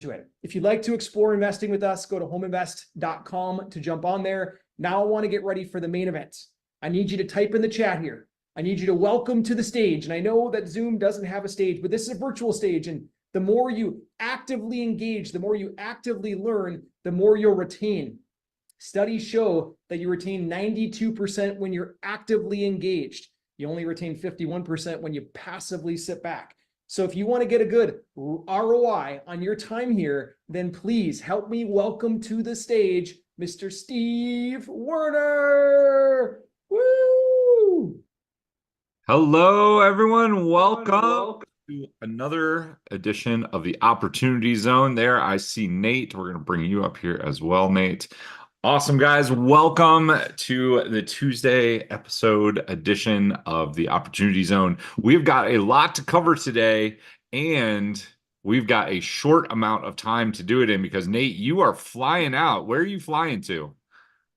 it. If you'd like to explore investing with us, go to homeinvest.com to jump on there. Now I want to get ready for the main event. I need you to type in the chat here. I need you to welcome to the stage. And I know that Zoom doesn't have a stage, but this is a virtual stage. And the more you actively engage, the more you actively learn, the more you'll retain. Studies show that you retain 92% when you're actively engaged. You only retain 51% when you passively sit back. So if you want to get a good ROI on your time here, then please help me welcome to the stage, Mr. Steve Werner. Woo! Hello, everyone. Welcome to another edition of the Opportunity Zone. There, I see Nate. We're going to bring you up here as well, Nate. Awesome, guys. Welcome to the Tuesday episode edition of the Opportunity Zone. We've got a lot to cover today, and we've got a short amount of time to do it in because, Nate, you are flying out. Where are you flying to?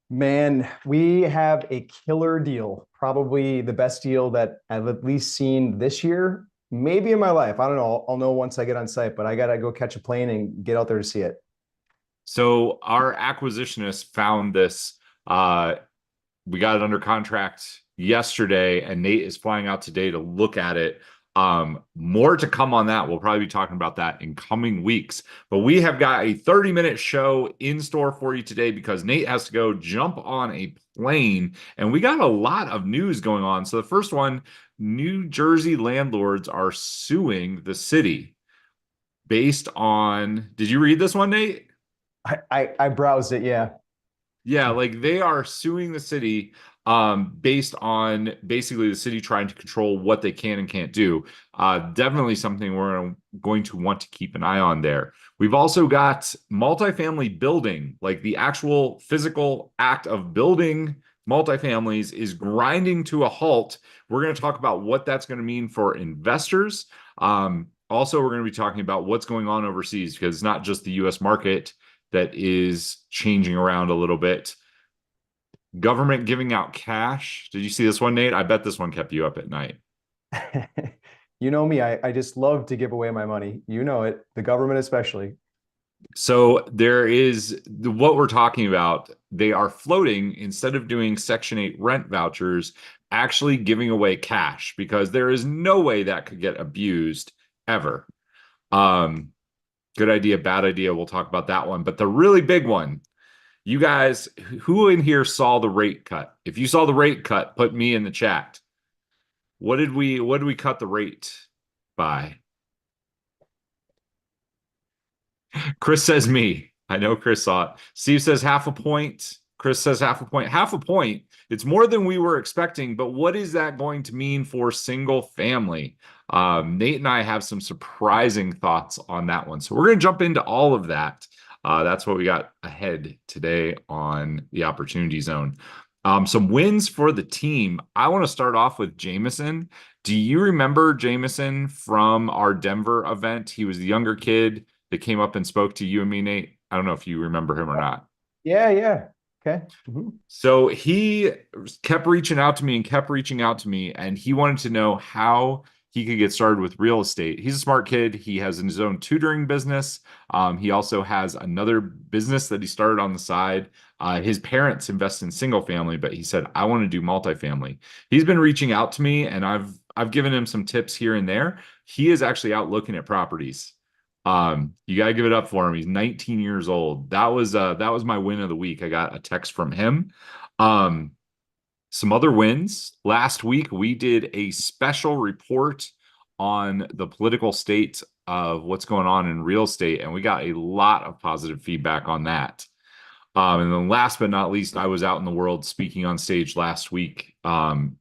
Man, we have a killer deal. Probably the best deal that I've at least seen this year, maybe in my life. I don't know. I'll know once I get on site, but I got to go catch a plane and get out there to see it. So our acquisitionist found this. We got it under contract yesterday, and Nate is flying out today to look at it. More to come on that. We'll probably be talking about that in coming weeks. But we have got a 30-minute show in store for you today because Nate has to go jump on a plane, and we got a lot of news going on. So the first one, New Jersey landlords are suing the city based on, did you read this one, Nate? I browsed it, yeah. Yeah, like they are suing the city based on basically the city trying to control what they can and can't do. Definitely something we're going to want to keep an eye on there. We've also got multifamily building, like the actual physical act of building multifamilies is grinding to a halt. We're going to talk about what that's going to mean for investors. Also, we're going to be talking about what's going on overseas because it's not just the U.S. market that is changing around a little bit. Government giving out cash. Did you see this one, Nate? I bet this one kept you up at night. You know me, I just love to give away my money. You know it, the government especially. So there is what we're talking about. They are floating, instead of doing Section 8 rent vouchers, actually giving away cash because there is no way that could get abused ever. Good idea, bad idea. We'll talk about that one. But the really big one, you guys, who in here saw the rate cut? If you saw the rate cut, put me in the chat. What did we cut the rate by? Chris says me. I know Chris saw it. Steve says half a point. Chris says half a point. Half a point. It's more than we were expecting, but what is that going to mean for single family? Nate and I have some surprising thoughts on that one. So we're going to jump into all of that. That's what we got ahead today on the Opportunity Zone. Some wins for the team. I want to start off with Jameson. Do you remember Jameson from our Denver event? He was the younger kid that came up and spoke to you and me, Nate. I don't know if you remember him or not. Yeah. Okay. So he kept reaching out to me, and he wanted to know how he could get started with real estate. He's a smart kid. He has his own tutoring business. He also has another business that he started on the side. His parents invest in single family, but he said, I want to do multifamily. He's been reaching out to me, and I've given him some tips here and there. He is actually out looking at properties. You got to give it up for him. He's 19 years old. That was my win of the week. I got a text from him. Some other wins. Last week, we did a special report on the political state of what's going on in real estate, and we got a lot of positive feedback on that. And then last but not least, I was out in the world speaking on stage last week. Got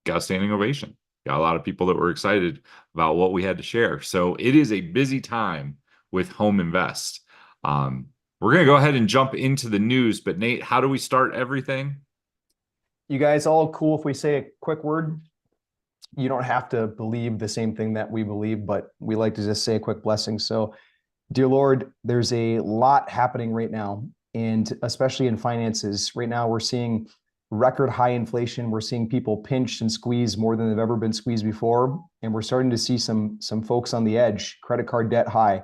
a standing ovation. Got a lot of people that were excited about what we had to share. So it is a busy time with Home Invest. We're going to go ahead and jump into the news, but Nate, how do we start everything? You guys all cool if we say a quick word? You don't have to believe the same thing that we believe, but we like to just say a quick blessing. So, dear Lord, there's a lot happening right now, and especially in finances. Right now, we're seeing record high inflation. We're seeing people pinched and squeezed more than they've ever been squeezed before. And we're starting to see some folks on the edge, credit card debt high.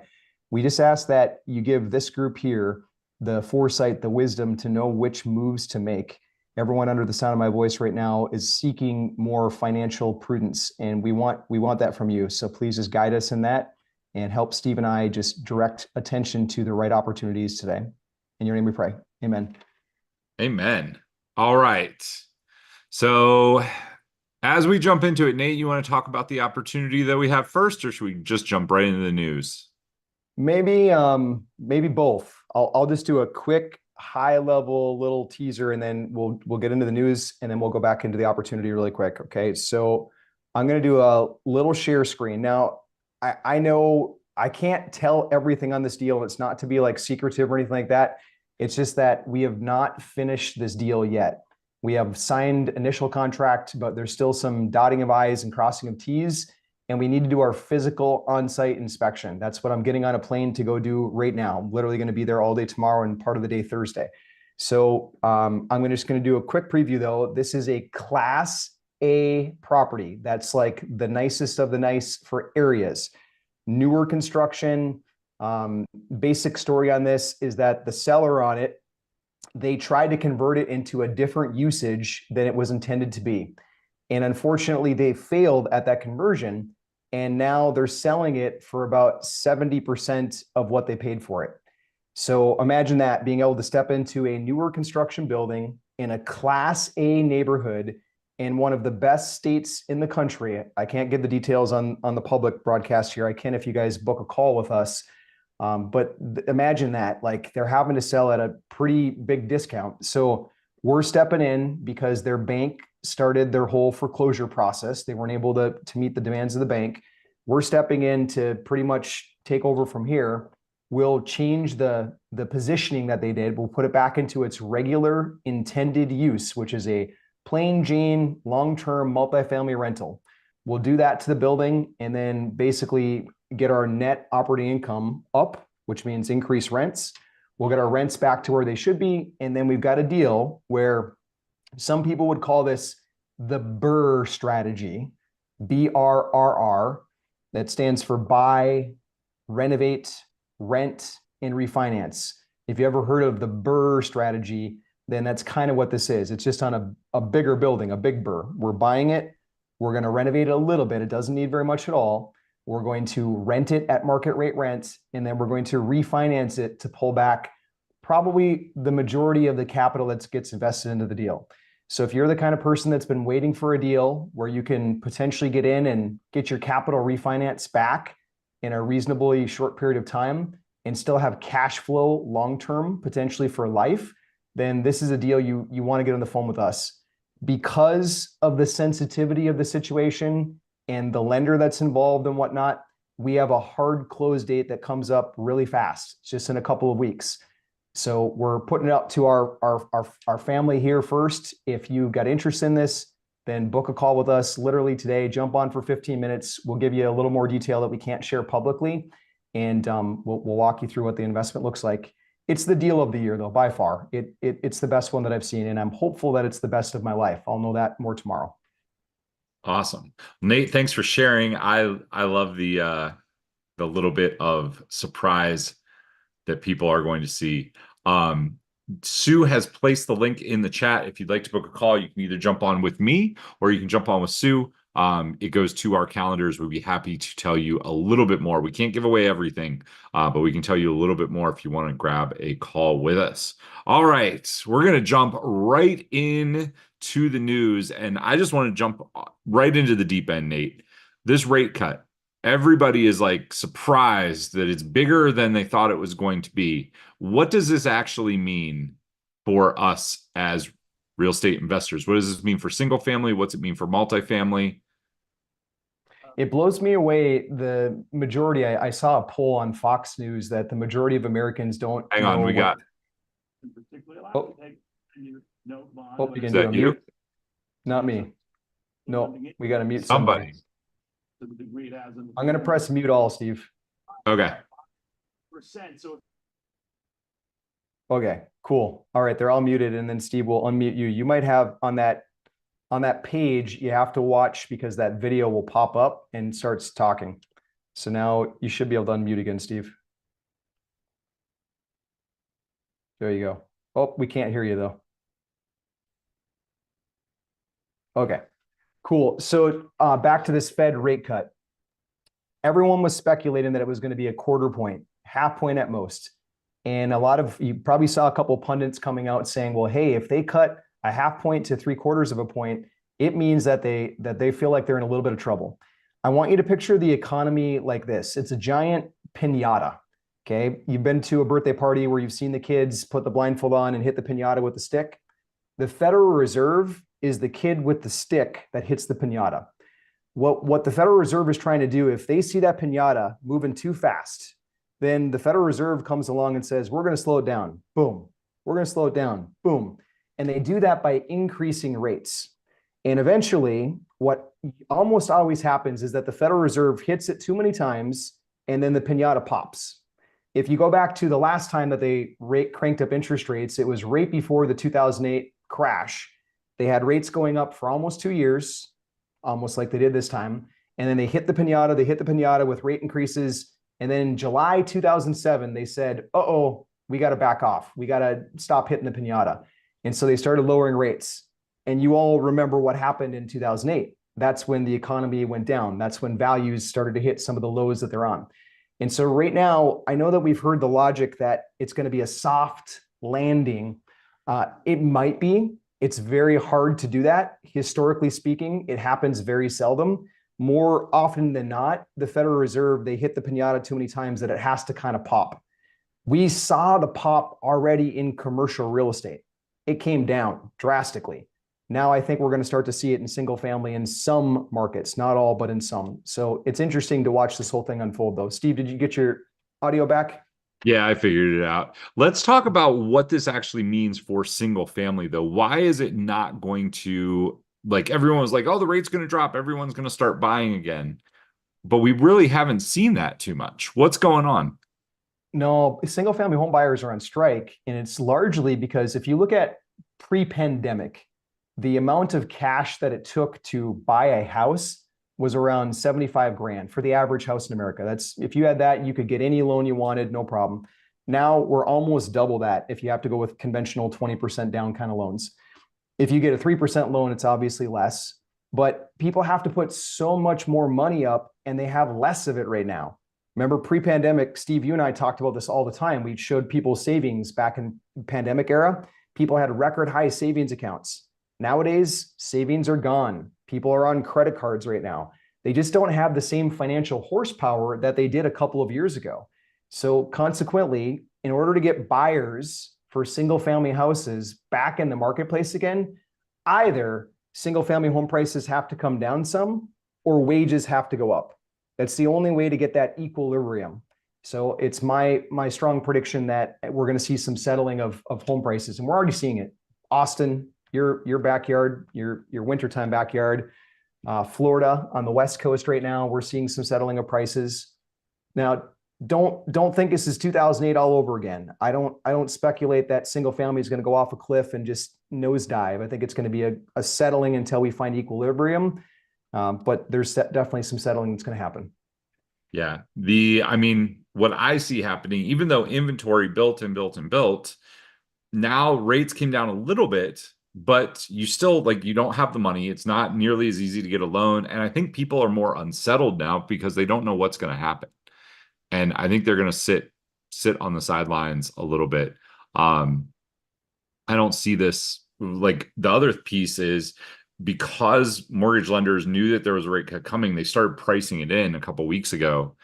We just ask that you give this group here the foresight, the wisdom to know which moves to make. Everyone under the sound of my voice right now is seeking more financial prudence, and we want that from you. So please just guide us in that and help Steve and I just direct attention to the right opportunities today. In your name we pray. Amen. Amen. All right. So as we jump into it, Nate, you want to talk about the opportunity that we have first, or should we just jump right into the news? Maybe both. I'll just do a quick high level little teaser, and then we'll get into the news, and then we'll go back into the opportunity really quick. Okay. So I'm going to do a little share screen. Now, I know I can't tell everything on this deal. It's not to be like secretive or anything like that. It's just that we have not finished this deal yet. We have signed initial contract, but there's still some dotting of I's and crossing of T's, and we need to do our physical on-site inspection. That's what I'm getting on a plane to go do right now. I'm literally going to be there all day tomorrow and part of the day Thursday. So I'm just going to do a quick preview though. This is a Class A property. That's like the nicest of the nice for areas. Newer construction. Basic story on this is that the seller on it, they tried to convert it into a different usage than it was intended to be. And unfortunately, they failed at that conversion. And now they're selling it for about 70% of what they paid for it. So imagine that, being able to step into a newer construction building in a Class A neighborhood in one of the best states in the country. I can't give the details on the public broadcast here. I can if you guys book a call with us. But imagine that, like, they're having to sell at a pretty big discount. So we're stepping in because their bank started their whole foreclosure process. They weren't able to meet the demands of the bank. We're stepping in to pretty much take over from here. We'll change the positioning that they did. We'll put it back into its regular intended use, which is a plain Jane long-term multifamily rental. We'll do that to the building and then basically get our net operating income up, which means increase rents. We'll get our rents back to where they should be. And then we've got a deal where some people would call this the BRRRR strategy, BRRR, that stands for buy, renovate, rent, and refinance. If you ever heard of the BRRRR strategy, then that's kind of what this is. It's just on a bigger building, a big BRRRR. We're buying it. We're going to renovate it a little bit. It doesn't need very much at all. We're going to rent it at market rate rent, and then we're going to refinance it to pull back probably the majority of the capital that gets invested into the deal. So if you're the kind of person that's been waiting for a deal where you can potentially get in and get your capital refinanced back in a reasonably short period of time and still have cash flow long-term, potentially for life, then this is a deal you want to get on the phone with us. Because of the sensitivity of the situation and the lender that's involved and whatnot, we have a hard close date that comes up really fast, just in a couple of weeks. So we're putting it up to our family here first. If you got interest in this, then book a call with us literally today. Jump on for 15 minutes. We'll give you a little more detail that we can't share publicly, and we'll walk you through what the investment looks like. It's the deal of the year, though, by far. It's the best one that I've seen, and I'm hopeful that it's the best of my life. I'll know that more tomorrow. Awesome. Nate, thanks for sharing. I love the little bit of surprise that people are going to see. Sue has placed the link in the chat. If you'd like to book a call, you can either jump on with me or you can jump on with Sue. It goes to our calendars. We'd be happy to tell you a little bit more. We can't give away everything, but we can tell you a little bit more if you want to grab a call with us. All right, we're going to jump right in to the news, and I just want to jump right into the deep end, Nate. This rate cut, everybody is like surprised that it's bigger than they thought it was going to be. What does this actually mean for us as real estate investors? What does this mean for single family? What's it mean for multifamily? It blows me away. The majority, I saw a poll on Fox News that the majority of Americans don't. Hang on, we got. Oh, you can Is do that a you? mute. Not me. No, we got to mute Somebody. I'm going to press mute all, Steve. Okay. Okay, cool. All right, they're all muted, and then Steve will unmute you. You might have on that page, you have to watch because that video will pop up and starts talking. So now you should be able to unmute again, Steve. There you go. Oh, we can't hear you though. Okay, cool. So back to this Fed rate cut. Everyone was speculating that it was going to be a quarter point, half point at most. And you probably saw a couple of pundits coming out saying, well, hey, if they cut a half point to 3/4 of a point, it means that they feel like they're in a little bit of trouble. I want you to picture the economy like this. It's a giant piñata. Okay. You've been to a birthday party where you've seen the kids put the blindfold on and hit the piñata with the stick. The Federal Reserve is the kid with the stick that hits the piñata. What the Federal Reserve is trying to do, if they see that piñata moving too fast, then the Federal Reserve comes along and says, we're going to slow it down. Boom. We're going to slow it down. Boom. And they do that by increasing rates. And eventually, what almost always happens is that the Federal Reserve hits it too many times, and then the piñata pops. If you go back to the last time that they cranked up interest rates, it was right before the 2008 crash. They had rates going up for almost 2 years, almost like they did this time. And then they hit the piñata with rate increases. And then in July 2007, they said, uh-oh, we got to back off. We got to stop hitting the piñata. And so they started lowering rates. And you all remember what happened in 2008. That's when the economy went down. That's when values started to hit some of the lows that they're on. And so right now, I know that we've heard the logic that it's going to be a soft landing. It might be. It's very hard to do that. Historically speaking, it happens very seldom. More often than not, the Federal Reserve, they hit the piñata too many times that it has to kind of pop. We saw the pop already in commercial real estate. It came down drastically. Now I think we're going to start to see it in single family in some markets, not all, but in some. So it's interesting to watch this whole thing unfold though. Steve, did you get your audio back? Yeah, I figured it out. Let's talk about what this actually means for single family though. Why is it not going to, like, everyone was like, oh, the rate's going to drop, everyone's going to start buying again. But we really haven't seen that too much. What's going on? No, single family home buyers are on strike. And it's largely because if you look at pre-pandemic, the amount of cash that it took to buy a house was around 75 grand for the average house in America. That's, if you had that, you could get any loan you wanted, no problem. Now we're almost double that if you have to go with conventional 20% down kind of loans. If you get a 3% loan, it's obviously less, but people have to put so much more money up and they have less of it right now. Remember pre-pandemic, Steve, you and I talked about this all the time. We showed people savings back in pandemic era. People had record high savings accounts. Nowadays, savings are gone. People are on credit cards right now. They just don't have the same financial horsepower that they did a couple of years ago. So consequently, in order to get buyers for single family houses back in the marketplace again, either single family home prices have to come down some or wages have to go up. That's the only way to get that equilibrium. So it's my strong prediction that we're going to see some settling of home prices, and we're already seeing it. Austin, your backyard, your wintertime backyard, Florida on the West Coast right now, we're seeing some settling of prices. Now, don't think this is 2008 all over again. I don't speculate that single family is going to go off a cliff and just nosedive. I think it's going to be a settling until we find equilibrium. But there's definitely some settling that's going to happen. Yeah. I mean, what I see happening, even though inventory built, now rates came down a little bit, but you still, like, you don't have the money. It's not nearly as easy to get a loan. And I think people are more unsettled now because they don't know what's going to happen. And I think they're going to sit on the sidelines a little bit. I don't see this. Like, the other piece is, because mortgage lenders knew that there was a rate cut coming, they started pricing it in a couple weeks ago,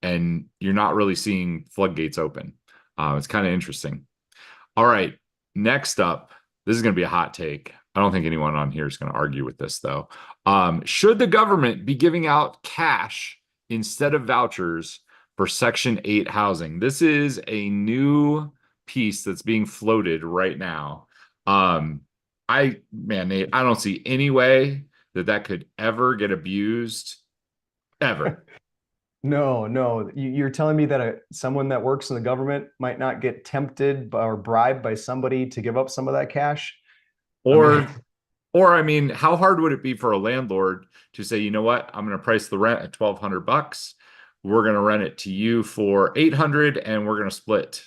and you're not really seeing floodgates open. It's kind of interesting. All right, next up, this is going to be a hot take. I don't think anyone on here is going to argue with this, though. Should the government be giving out cash instead of vouchers for Section 8 housing? This is a new piece that's being floated right now. Nate, I don't see any way that could ever get abused, ever. No. You're telling me that someone that works in the government might not get tempted or bribed by somebody to give up some of that cash? Or I mean, how hard would it be for a landlord to say, you know what, I'm going to price the rent at $1,200. We're going to rent it to you for $800, and we're going to split.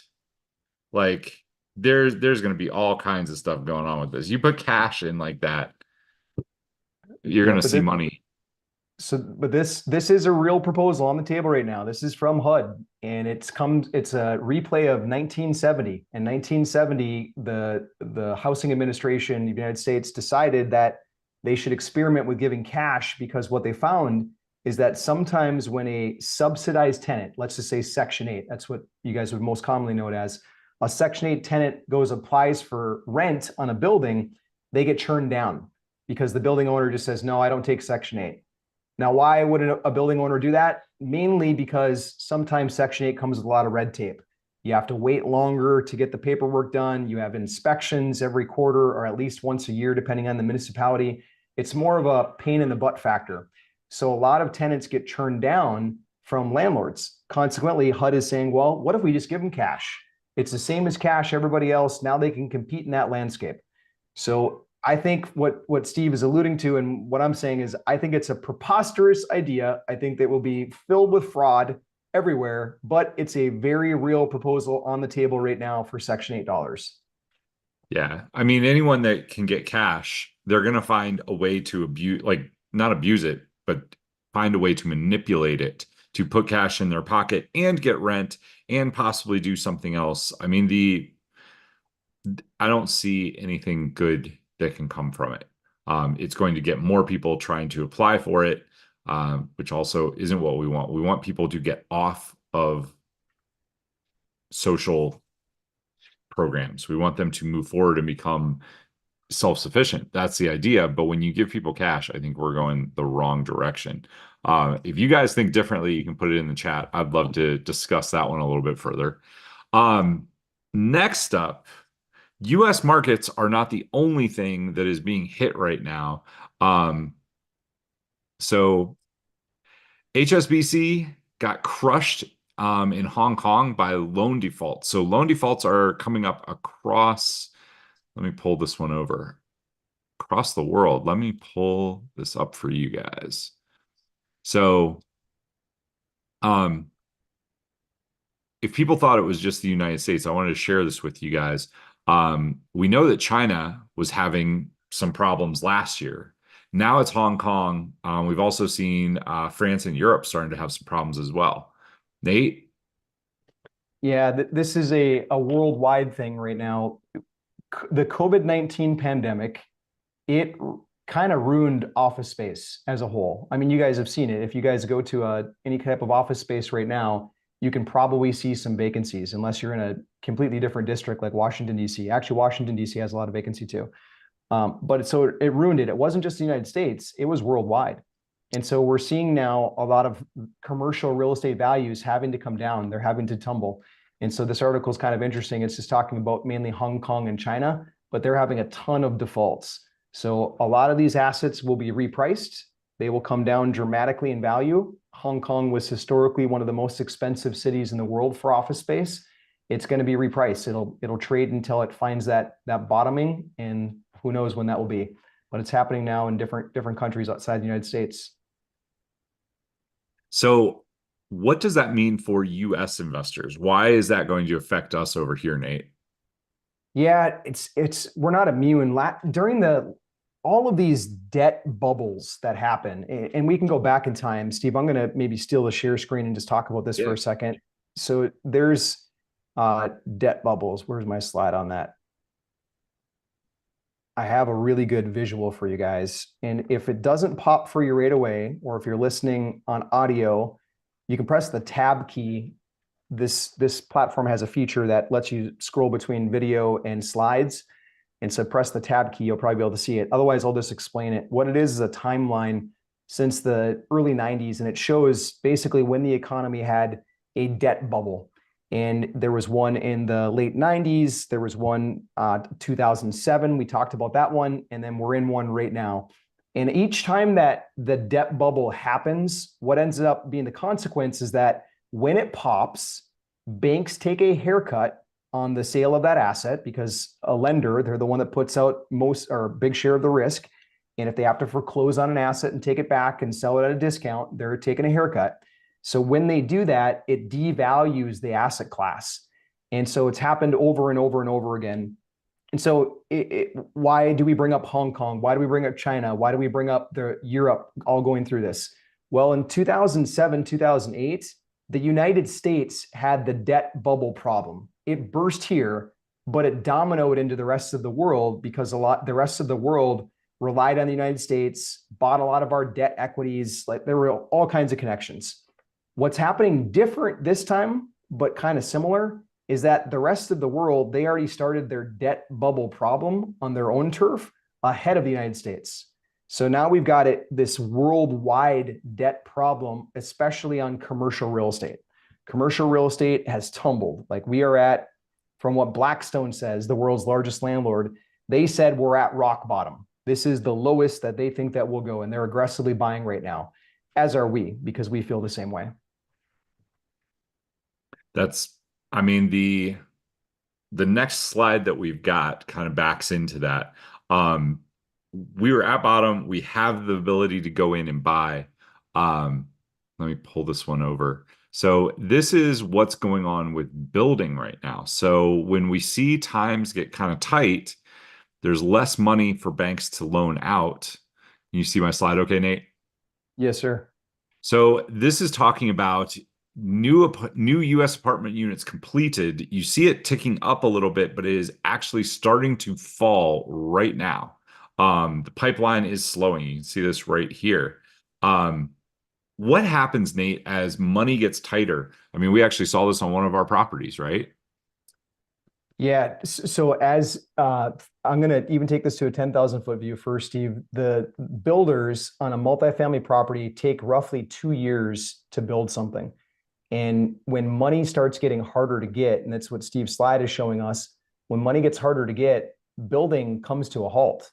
Like, there's going to be all kinds of stuff going on with this. You put cash in like that, you're Yeah, going to but see money. but this is a real proposal on the table right now. This is from HUD, and it's a replay of 1970. In 1970, the Housing Administration of the United States decided that they should experiment with giving cash, because what they found is that sometimes when a subsidized tenant, let's just say Section 8, that's what you guys would most commonly know it as, a Section 8 tenant applies for rent on a building, they get turned down because the building owner just says, no, I don't take Section 8. Now, why would a building owner do that? Mainly because sometimes Section 8 comes with a lot of red tape. You have to wait longer to get the paperwork done. You have inspections every quarter or at least once a year, depending on the municipality. It's more of a pain in the butt factor. So a lot of tenants get turned down from landlords. Consequently, HUD is saying, well, what if we just give them cash? It's the same as cash, everybody else. Now they can compete in that landscape. So I think what Steve is alluding to and what I'm saying is I think it's a preposterous idea. I think that will be filled with fraud everywhere, but it's a very real proposal on the table right now for Section $8. Yeah. I mean, anyone that can get cash, they're going to find a way to abuse, like not abuse it, but find a way to manipulate it to put cash in their pocket and get rent and possibly do something else. I mean, I don't see anything good that can come from it. It's going to get more people trying to apply for it, which also isn't what we want. We want people to get off of social programs. We want them to move forward and become self-sufficient. That's the idea. But when you give people cash, I think we're going the wrong direction. If you guys think differently, you can put it in the chat. I'd love to discuss that one a little bit further. Next up, U.S. markets are not the only thing that is being hit right now. So HSBC got crushed in Hong Kong by loan defaults. So loan defaults are coming up across, let me pull this one over, across the world. Let me pull this up for you guys. So if people thought it was just the United States, I wanted to share this with you guys. We know that China was having some problems last year. Now it's Hong Kong. We've also seen France and Europe starting to have some problems as well. Nate? Yeah, this is a worldwide thing right now. The COVID-19 pandemic, it kind of ruined office space as a whole. I mean, you guys have seen it. If you guys go to any type of office space right now, you can probably see some vacancies unless you're in a completely different district like Washington, D.C. Actually, Washington, D.C. has a lot of vacancy too. But so it ruined it. It wasn't just the United States, it was worldwide. And so we're seeing now a lot of commercial real estate values having to come down. They're having to tumble. And so this article is kind of interesting. It's just talking about mainly Hong Kong and China, but they're having a ton of defaults. So a lot of these assets will be repriced. They will come down dramatically in value. Hong Kong was historically one of the most expensive cities in the world for office space. It's going to be repriced. It'll trade until it finds that bottoming, and who knows when that will be. But it's happening now in different countries outside the United States. So what does that mean for U.S. investors? Why is that going to affect us over here, Nate? Yeah, we're not immune. During all of these debt bubbles that happen, and we can go back in time. Steve, I'm going to maybe steal the share screen and just talk about this for a second. So there's debt bubbles. Where's my slide on that? I have a really good visual for you guys. And if it doesn't pop for you right away, or if you're listening on audio, you can press the tab key. This platform has a feature that lets you scroll between video and slides. And so press the tab key, you'll probably be able to see it. Otherwise, I'll just explain it. What it is a timeline since the early 90s, and it shows basically when the economy had a debt bubble. And there was one in the late 90s. There was one 2007. We talked about that one. And then we're in one right now. And each time that the debt bubble happens, what ends up being the consequence is that when it pops, banks take a haircut on the sale of that asset, because a lender, they're the one that puts out most or a big share of the risk. And if they have to foreclose on an asset and take it back and sell it at a discount, they're taking a haircut. So when they do that, it devalues the asset class. And so it's happened over and over and over again. And so why do we bring up Hong Kong? Why do we bring up China? Why do we bring up Europe all going through this? Well, in 2007, 2008, the United States had the debt bubble problem. It burst here, but it dominoed into the rest of the world because the rest of the world relied on the United States, bought a lot of our debt equities. Like there were all kinds of connections. What's happening different this time, but kind of similar, is that the rest of the world, they already started their debt bubble problem on their own turf ahead of the United States. So now we've got this worldwide debt problem, especially on commercial real estate. Commercial real estate has tumbled. Like we are at, from what Blackstone says, the world's largest landlord, they said we're at rock bottom. This is the lowest that they think that will go, and they're aggressively buying right now, as are we, because we feel the same way. I mean, the next slide that we've got kind of backs into that. We were at bottom. We have the ability to go in and buy. Let me pull this one over. So this is what's going on with building right now. So when we see times get kind of tight, there's less money for banks to loan out. You see my slide okay, Nate? Yes, sir. So this is talking about new U.S. apartment units completed. You see it ticking up a little bit, but it is actually starting to fall right now. The pipeline is slowing. You can see this right here. What happens, Nate, as money gets tighter? I mean, we actually saw this on one of our properties, right? Yeah. So as I'm going to even take this to a 10,000 foot view first, Steve, the builders on a multifamily property take roughly 2 years to build something. And when money starts getting harder to get, and that's what Steve's slide is showing us, when money gets harder to get, building comes to a halt.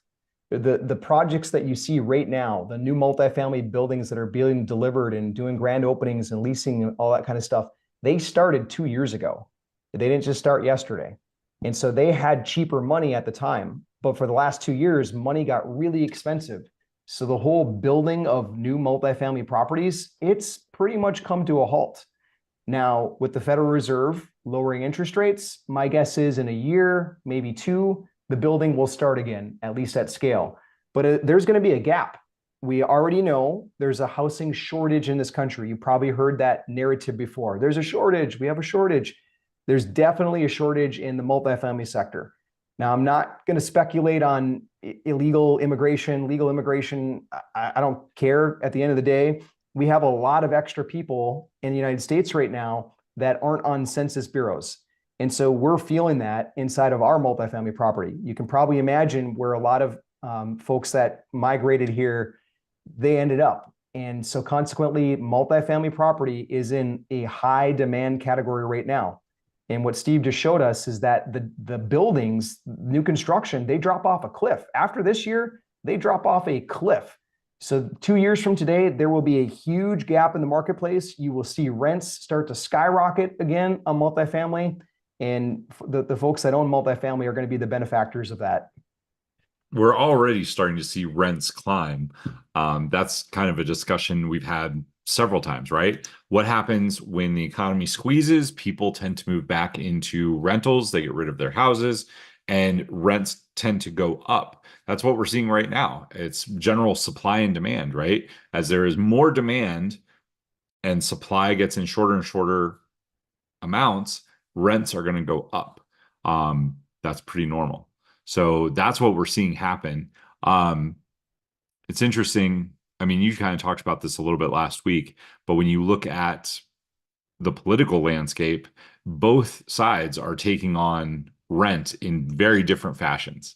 The projects that you see right now, the new multifamily buildings that are being delivered and doing grand openings and leasing and all that kind of stuff, they started 2 years ago. They didn't just start yesterday. And so they had cheaper money at the time. But for the last 2 years, money got really expensive. So the whole building of new multifamily properties, it's pretty much come to a halt. Now, with the Federal Reserve lowering interest rates, my guess is in a year, maybe two, the building will start again, at least at scale. But there's going to be a gap. We already know there's a housing shortage in this country. You probably heard that narrative before. There's a shortage. We have a shortage. There's definitely a shortage in the multifamily sector. Now, I'm not going to speculate on illegal immigration, legal immigration. I don't care. At the end of the day, we have a lot of extra people in the United States right now that aren't on census bureaus. And so we're feeling that inside of our multifamily property. You can probably imagine where a lot of folks that migrated here, they ended up. And so consequently, multifamily property is in a high demand category right now. And what Steve just showed us is that the buildings, new construction, they drop off a cliff. After this year, they drop off a cliff. So 2 years from today, there will be a huge gap in the marketplace. You will see rents start to skyrocket again on multifamily. And the folks that own multifamily are going to be the benefactors of that. We're already starting to see rents climb. That's kind of a discussion we've had several times, right? What happens when the economy squeezes? People tend to move back into rentals. They get rid of their houses and rents tend to go up. That's what we're seeing right now. It's general supply and demand, right? As there is more demand and supply gets in shorter and shorter amounts, rents are going to go up. That's pretty normal. So that's what we're seeing happen. It's interesting. I mean, you kind of talked about this a little bit last week, but when you look at the political landscape, both sides are taking on rent in very different fashions.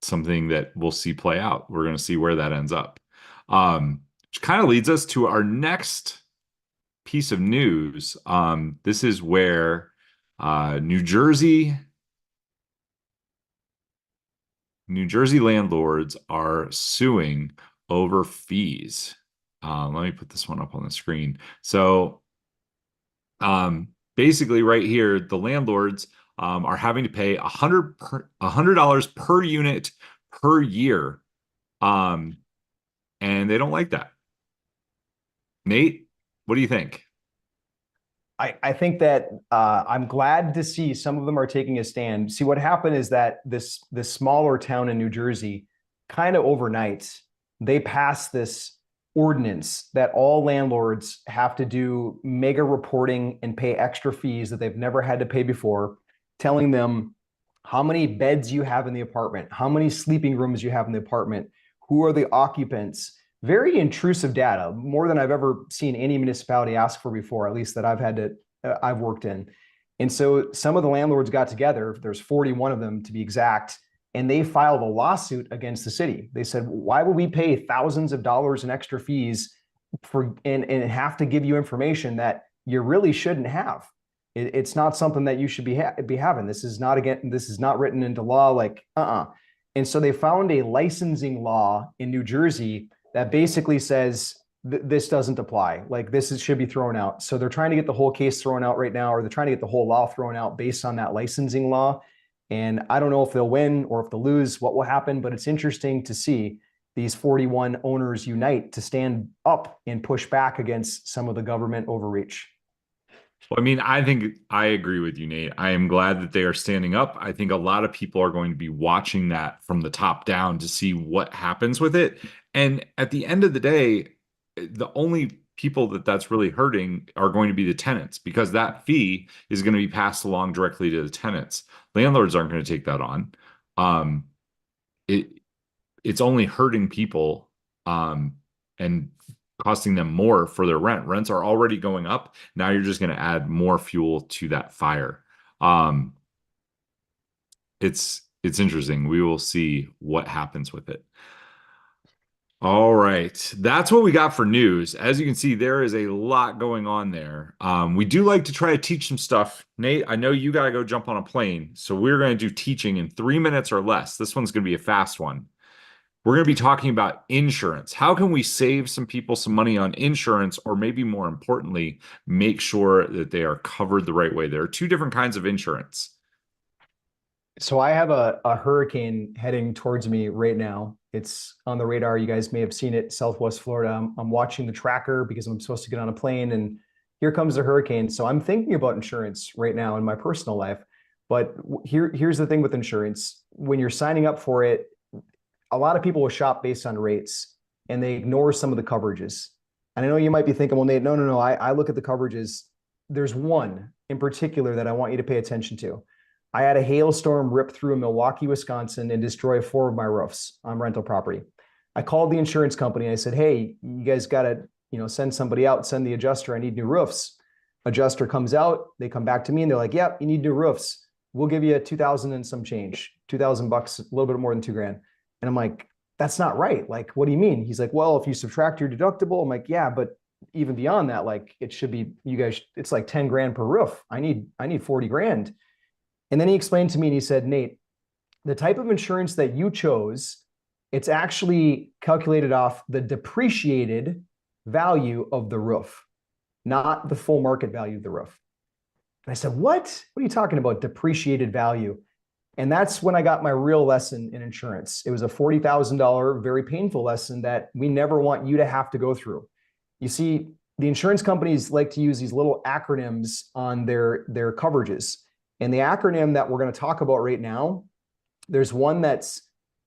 Something that we'll see play out. We're going to see where that ends up. Which kind of leads us to our next piece of news. This is where New Jersey landlords are suing over fees. Let me put this one up on the screen. So basically right here, the landlords are having to pay $100 per unit per year. And they don't like that. Nate, what do you think? I think that I'm glad to see some of them are taking a stand. See, what happened is that this smaller town in New Jersey, kind of overnight, they passed this ordinance that all landlords have to do mega reporting and pay extra fees that they've never had to pay before, telling them how many beds you have in the apartment, how many sleeping rooms you have in the apartment, who are the occupants. Very intrusive data, more than I've ever seen any municipality ask for before, at least that I've worked in. And so some of the landlords got together, there's 41 of them to be exact, and they filed a lawsuit against the city. They said, why would we pay thousands of dollars in extra fees and have to give you information that you really shouldn't have? It's not something that you should be having. This is not written into law, like, And so they found a licensing law in New Jersey that basically says this doesn't apply. Like, should be thrown out. So they're trying to get the whole case thrown out right now, or they're trying to get the whole law thrown out based on that licensing law. And I don't know if they'll win or if they'll lose, what will happen, but it's interesting to see these 41 owners unite to stand up and push back against some of the government overreach. Well, I mean, I think I agree with you, Nate. I am glad that they are standing up. I think a lot of people are going to be watching that from the top down to see what happens with it. And at the end of the day, the only people that's really hurting are going to be the tenants, because that fee is going to be passed along directly to the tenants. Landlords aren't going to take that on. It's only hurting people and costing them more for their rent. Rents are already going up. Now you're just going to add more fuel to that fire. It's interesting. We will see what happens with it. All right. That's what we got for news. As you can see, there is a lot going on there. We do like to try to teach some stuff. Nate, I know you got to go jump on a plane. So we're going to do teaching in 3 minutes or less. This one's going to be a fast one. We're going to be talking about insurance. How can we save some people some money on insurance, or maybe more importantly, make sure that they are covered the right way? There are two different kinds of insurance. So I have a hurricane heading towards me right now. It's on the radar. You guys may have seen it, Southwest Florida. I'm watching the tracker because I'm supposed to get on a plane, and here comes the hurricane. So I'm thinking about insurance right now in my personal life. But here's the thing with insurance. When you're signing up for it, a lot of people will shop based on rates and they ignore some of the coverages. And I know you might be thinking, well, Nate, no. I look at the coverages. There's one in particular that I want you to pay attention to. I had a hailstorm rip through Milwaukee, Wisconsin and destroy 4 of my roofs on rental property. I called the insurance company and I said, hey, you guys got to, send somebody out, send the adjuster. I need new roofs. Adjuster comes out. They come back to me and they're like, yep, you need new roofs. We'll give you $2,000 and some change, $2,000, a little bit more than $2,000. And I'm like, that's not right. Like, what do you mean? He's like, well, if you subtract your deductible, I'm like, yeah, but even beyond that, like, it should be, you guys, it's like 10 grand per roof. I need 40 grand. And then he explained to me and he said, Nate, the type of insurance that you chose, it's actually calculated off the depreciated value of the roof, not the full market value of the roof. And I said, what are you talking about? Depreciated value. And that's when I got my real lesson in insurance. It was a $40,000, very painful lesson that we never want you to have to go through. You see, the insurance companies like to use these little acronyms on their coverages. And the acronym that we're going to talk about right now, there's one that's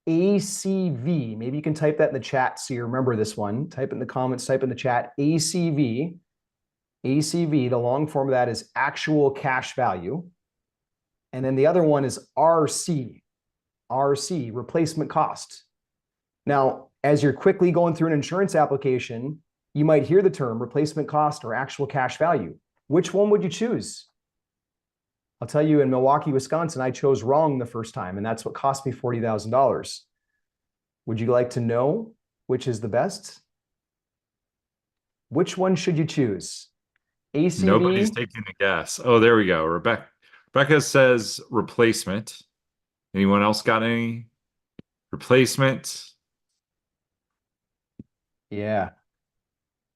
ACV. Maybe you can type that in the chat so you remember this one. Type in the comments, type in the chat, ACV. ACV, the long form of that is actual cash value. And then the other one is RC, replacement cost. Now, as you're quickly going through an insurance application, you might hear the term replacement cost or actual cash value. Which one would you choose? I'll tell you, in Milwaukee, Wisconsin, I chose wrong the first time, and that's what cost me $40,000. Would you like to know which is the best? Which one should you choose? ACV? Nobody's taking a guess. Oh, there we go. Rebecca says replacement. Anyone else got any? Replacement. Yeah.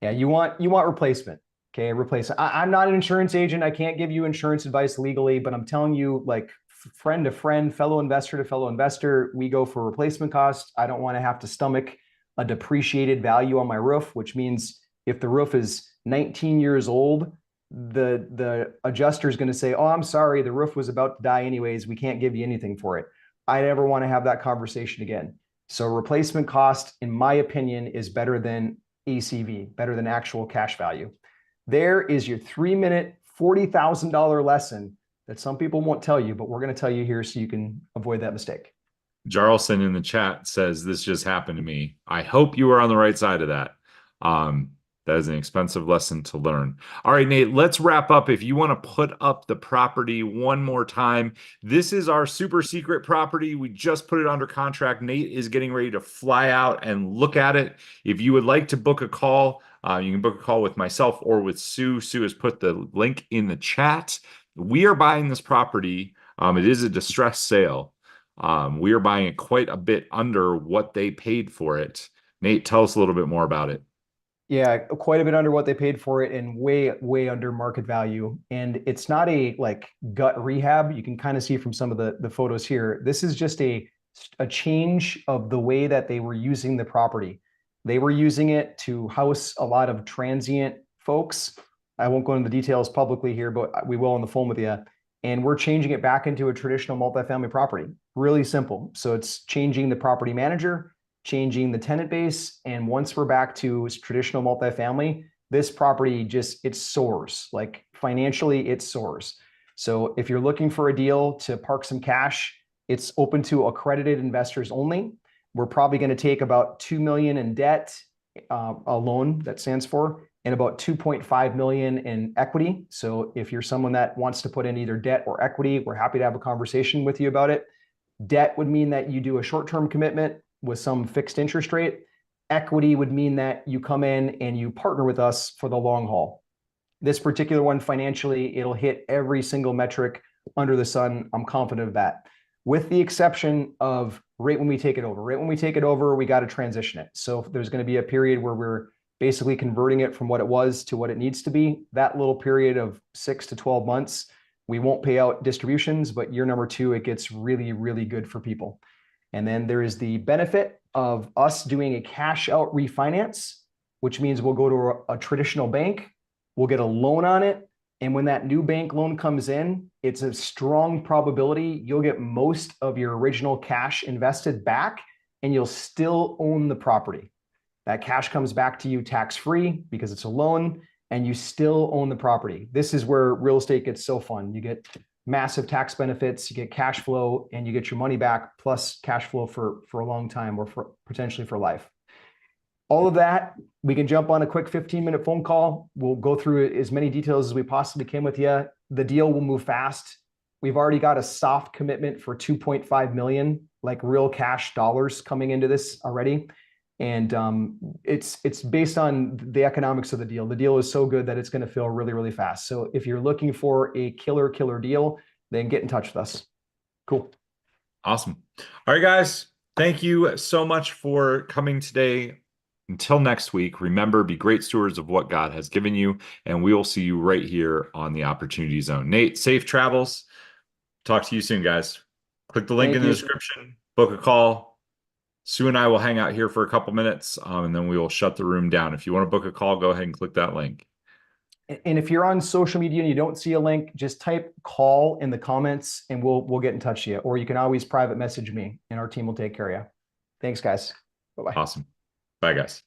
You want replacement. Okay, replacement. I'm not an insurance agent. I can't give you insurance advice legally, but I'm telling you, like, friend to friend, fellow investor to fellow investor, we go for replacement cost. I don't want to have to stomach a depreciated value on my roof, which means if the roof is 19 years old, the adjuster is going to say, oh, I'm sorry, the roof was about to die anyways. We can't give you anything for it. I never want to have that conversation again. So replacement cost, in my opinion, is better than ACV, better than actual cash value. There is your 3-minute, $40,000 lesson that some people won't tell you, but we're going to tell you here so you can avoid that mistake. Jarlson in the chat says, this just happened to me. I hope you are on the right side of that. That is an expensive lesson to learn. All right, Nate, let's wrap up. If you want to put up the property one more time, this is our super secret property. We just put it under contract. Nate is getting ready to fly out and look at it. If you would like to book a call, you can book a call with myself or with Sue. Sue has put the link in the chat. We are buying this property. It is a distressed sale. We are buying it quite a bit under what they paid for it. Nate, tell us a little bit more about it. Yeah, quite a bit under what they paid for it and way under market value. And it's not a like gut rehab. You can kind of see from some of the photos here. This is just a change of the way that they were using the property. They were using it to house a lot of transient folks. I won't go into the details publicly here, but we will on the phone with you. And we're changing it back into a traditional multifamily property. Really simple. So it's changing the property manager, changing the tenant base. And once we're back to traditional multifamily, this property just, it soars. Like financially, it soars. So if you're looking for a deal to park some cash, it's open to accredited investors only. We're probably going to take about $2 million in debt, a loan that stands for, and about 2.5 million in equity. So if you're someone that wants to put in either debt or equity, we're happy to have a conversation with you about it. Debt would mean that you do a short-term commitment with some fixed interest rate. Equity would mean that you come in and you partner with us for the long haul. This particular one, financially, it'll hit every single metric under the sun. I'm confident of that, with the exception of right when we take it over. Right when we take it over, we got to transition it. So there's going to be a period where we're basically converting it from what it was to what it needs to be. That little period of 6 to 12 months, we won't pay out distributions, but year number 2, it gets really, really good for people. And then there is the benefit of us doing a cash out refinance, which means we'll go to a traditional bank, we'll get a loan on it. And when that new bank loan comes in, it's a strong probability you'll get most of your original cash invested back and you'll still own the property. That cash comes back to you tax-free because it's a loan and you still own the property. This is where real estate gets so fun. You get massive tax benefits, you get cash flow, and you get your money back plus cash flow for a long time or for potentially for life. All of that, we can jump on a quick 15-minute phone call. We'll go through as many details as we possibly can with you. The deal will move fast. We've already got a soft commitment for 2.5 million, like real cash dollars coming into this already. And it's based on the economics of the deal. The deal is so good that it's going to feel really, really fast. So if you're looking for a killer deal, then get in touch with us. Cool. Awesome. All right, guys. Thank you so much for coming today. Until next week, remember, be great stewards of what God has given you, and we will see you right here on the Opportunity Zone. Nate, safe travels. Talk to you soon, guys. Click the link in the description, book a call. Sue and I will hang out here for a couple minutes, and then we will shut the room down. If you want to book a call, go ahead and click that link. And if you're on social media and you don't see a link, just type call in the comments and we'll get in touch with you. Or you can always private message me and our team will take care of you. Thanks, guys. Bye-bye. Awesome. Bye, guys.